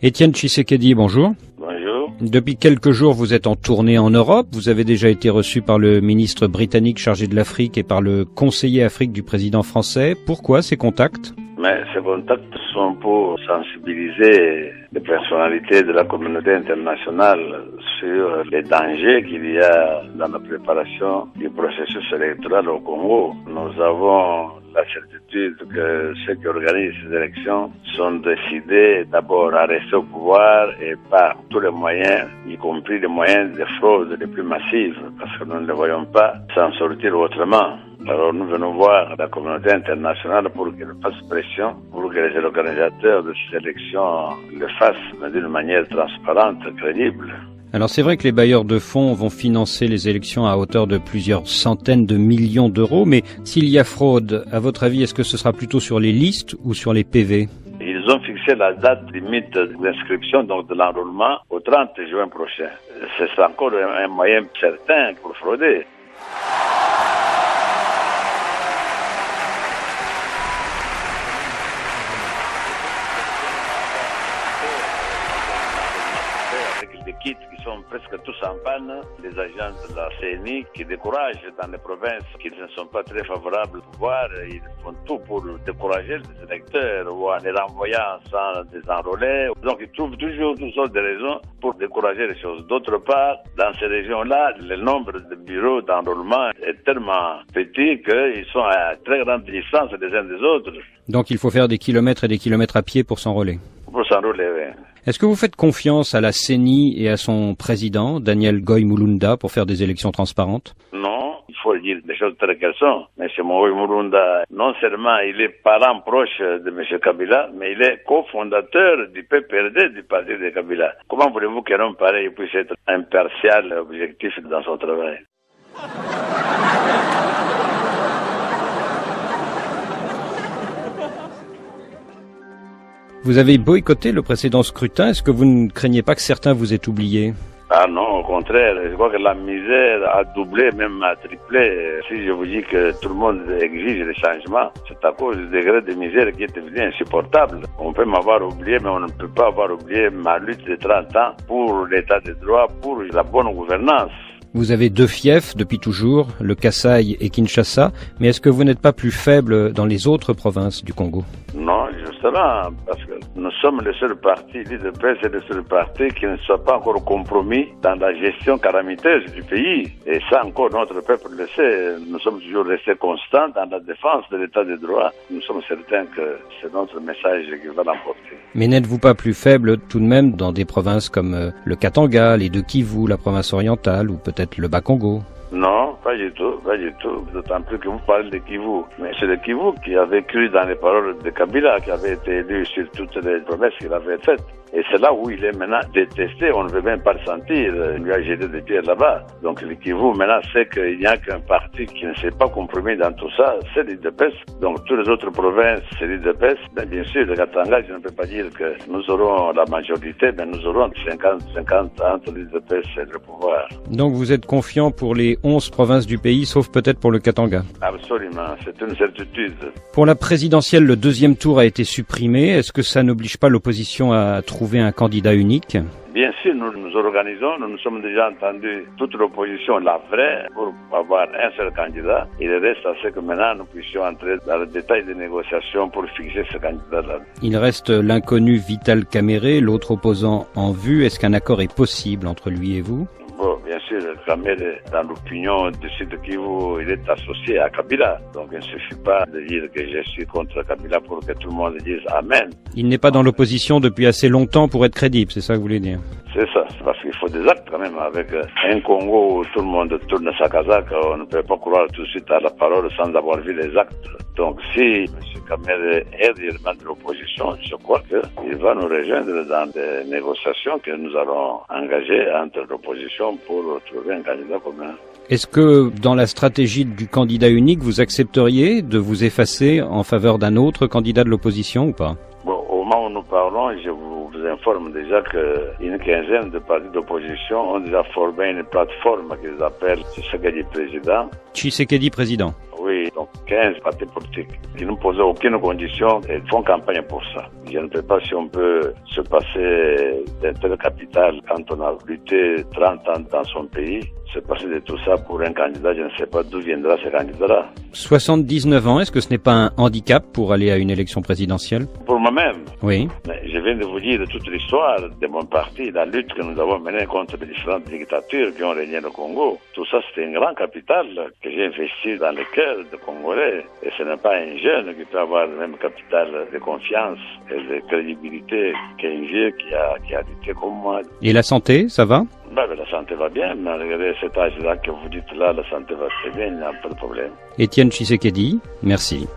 Étienne Tshisekedi, bonjour. Bonjour. Depuis quelques jours, vous êtes en tournée en Europe. Vous avez déjà été reçu par le ministre britannique chargé de l'Afrique et par le conseiller Afrique du président français. Pourquoi ces contacts? Mais ces contacts sont pour sensibiliser les personnalités de la communauté internationale sur les dangers qu'il y a dans la préparation du processus électoral au Congo. Nous avons la certitude que ceux qui organisent ces élections sont décidés d'abord à rester au pouvoir et par tous les moyens, y compris les moyens de fraude les plus massives, parce que nous ne les voyons pas s'en sortir autrement. Alors nous venons voir la communauté internationale pour qu'elle fasse pression, pour que les organisateurs de ces élections le fassent, mais d'une manière transparente, crédible. Alors c'est vrai que les bailleurs de fonds vont financer les élections à hauteur de plusieurs centaines de millions d'euros, mais s'il y a fraude, à votre avis, est-ce que ce sera plutôt sur les listes ou sur les PV? Ils ont fixé la date limite d'inscription, donc de l'enrôlement, au 30 juin prochain. C'est encore un moyen certain pour frauder. Les kits qui sont presque tous en panne, les agents de la CNI qui découragent dans les provinces qui ne sont pas très favorables au pouvoir, ils font tout pour décourager les électeurs ou en les renvoyant sans désenrôler. Donc ils trouvent toujours toutes sortes de raisons pour décourager les choses. D'autre part, dans ces régions-là, le nombre de bureaux d'enrôlement est tellement petit qu'ils sont à très grande distance les uns des autres. Donc il faut faire des kilomètres et des kilomètres à pied pour s'enrôler. Pour s'enrôler, oui. Est-ce que vous faites confiance à la CENI et à son président, Daniel Goy Mulunda, pour faire des élections transparentes? Non, il faut dire les choses telles qu'elles sont. M. Goy Mulunda, non seulement il est parent proche de M. Kabila, mais il est cofondateur du PPRD, du parti de Kabila. Comment voulez-vous qu'un homme pareil puisse être impartial, objectif dans son travail? Vous avez boycotté le précédent scrutin. Est-ce que vous ne craignez pas que certains vous aient oublié? Ah non, au contraire. Je crois que la misère a doublé, même a triplé. Si je vous dis que tout le monde exige des changements, c'est à cause du degré de misère qui est devenu insupportable. On peut m'avoir oublié, mais on ne peut pas avoir oublié ma lutte de 30 ans pour l'état de droit, pour la bonne gouvernance. Vous avez deux fiefs depuis toujours, le Kasaï et Kinshasa, mais est-ce que vous n'êtes pas plus faible dans les autres provinces du Congo? Non, justement, parce que nous sommes le seul parti, l'UDPS est le seul parti qui ne soit pas encore compromis dans la gestion calamiteuse du pays. Et ça encore, notre peuple le sait. Nous sommes toujours restés constants dans la défense de l'état de droit. Nous sommes certains que c'est notre message qui va l'emporter. Mais n'êtes-vous pas plus faible tout de même dans des provinces comme le Katanga, les deux Kivu, la province orientale ou peut-être le Bas-Congo? Non, pas du tout, pas du tout. D'autant plus que vous parlez de Kivu. Mais c'est le Kivu qui avait cru dans les paroles de Kabila, qui avait été élu sur toutes les promesses qu'il avait faites. Et c'est là où il est maintenant détesté, on ne veut même pas le sentir. Il lui a jeté des pierres là-bas. Donc le Kivu maintenant sait qu'il n'y a qu'un parti qui ne s'est pas compromis dans tout ça, c'est l'UDPS. Donc toutes les autres provinces, c'est l'UDPS. Bien sûr, le Katanga, je ne peux pas dire que nous aurons la majorité, mais nous aurons 50-50 entre l'UDPS et le pouvoir. Donc vous êtes confiant pour les 11 provinces du pays, sauf peut-être pour le Katanga? Absolument, c'est une certitude. Pour la présidentielle, le deuxième tour a été supprimé. Est-ce que ça n'oblige pas l'opposition à trouver un candidat unique? Bien sûr, nous nous organisons, nous nous sommes déjà entendus toute l'opposition, la vraie, pour avoir un seul candidat. Il reste à ce que maintenant nous puissions entrer dans le détail des négociations pour fixer ce candidat-là. Il reste l'inconnu Vital Kamerhe, l'autre opposant en vue. Est-ce qu'un accord est possible entre lui et vous? Bon, bien sûr, Kamerhe, dans l'opinion du Sud Kivu, il est associé à Kabila. Donc il ne suffit pas de dire que je suis contre Kabila pour que tout le monde dise Amen. Il n'est pas dans l'opposition depuis assez longtemps pour être crédible, c'est ça que vous voulez dire? C'est ça, c'est parce qu'il faut des actes quand même. Avec un Congo où tout le monde tourne sa casaque, on ne peut pas croire tout de suite à la parole sans avoir vu les actes. Donc si M. Kamerhe est réellement de l'opposition, je crois qu'il va nous rejoindre dans des négociations que nous allons engager entre l'opposition pour trouver un candidat commun. Est-ce que dans la stratégie du candidat unique, vous accepteriez de vous effacer en faveur d'un autre candidat de l'opposition ou pas? Bon, au moment où nous parlons, je vous informe déjà qu'une quinzaine de partis d'opposition ont déjà formé une plateforme qu'ils appellent Tshisekedi président. Tshisekedi président. Oui, donc 15 partis politiques qui ne posaient aucune condition et font campagne pour ça. Je ne sais pas si on peut se passer d'un tel capital quand on a lutté 30 ans dans son pays. Se passer de tout ça pour un candidat, je ne sais pas d'où viendra ce candidat-là. 79 ans, est-ce que ce n'est pas un handicap pour aller à une élection présidentielle? Pour moi-même. Oui. Mais je viens de vous dire toute l'histoire de mon parti, la lutte que nous avons menée contre les différentes dictatures qui ont régné au Congo. Tout ça, c'est un grand capital que j'ai investi dans le cœur des Congolais. Et ce n'est pas un jeune qui peut avoir le même capital de confiance et de crédibilité qu'un vieux qui a lutté comme moi. Et la santé, ça va? La santé va bien, malgré cet âge-là que vous dites là, la santé va très bien, il n'y a pas de problème. Étienne Tshisekedi, merci.